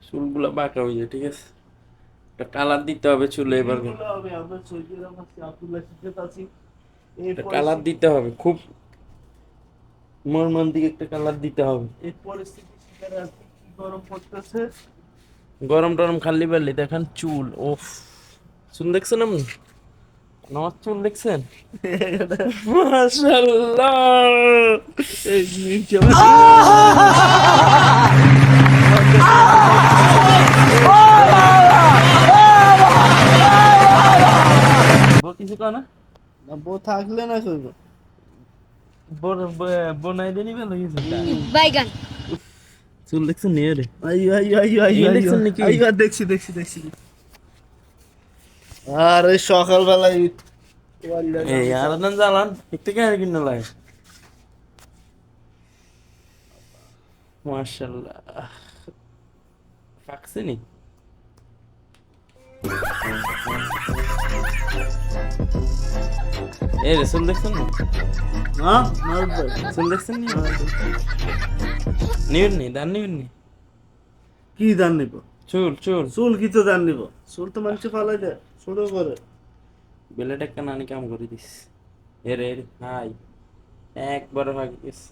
চুলগুলা বাঁকা হয়ে যায়, ঠিক আছে? একটা কালার দিতে হবে চুলে এবার, এগুলো হবে আমরা সৈয়দুল আছি আব্দুল্লাহ সিদ্দিক আছি এই একটা কালার পরিস্থিতি দিতে হবে, খুব মর্মান্তিক একটা কালার দিতে হবে। এই পরিস্থিতি শিকারে আজকে কি গরম পড়তেছে। গরম টরম খালি পারলি দেখেন চুল, ওফ! চুল দেখছেন আপনি? আমার চুল দেখছেন? মাশাআল্লাহ! এই নিচে কিছু কয় না? না বউ থাকলে না কইব বনাই দেনি ভালো হয়েছে। বাইগান। চুল দেখছেন নিয়ে রে? আইয়ো আইয়ো আইয়ো আইয়ো এই আইয়ো দেখছেন নাকি? আইয়ো দেখছি দেখছি দেখছি আরে সকালবেলায় এই আরাদান জ্বালান একটু কেন কিনে লাগে। মাশাআল্লাহ, পাকছে নি? এই রে চুল দেখছেন না? হ্যাঁ মারুফ ভাই চুল দেখছেন নি? নিবেন নি, দান নিবেন নি? কি দান নিব চুল চুল চুল কি তো দান নিব চুল তো মানুষ ফালাই দেয় ছোট করে বেলেট একটা নানি কাম করে দিস। এরে হাই একবার ভাগ গেছে।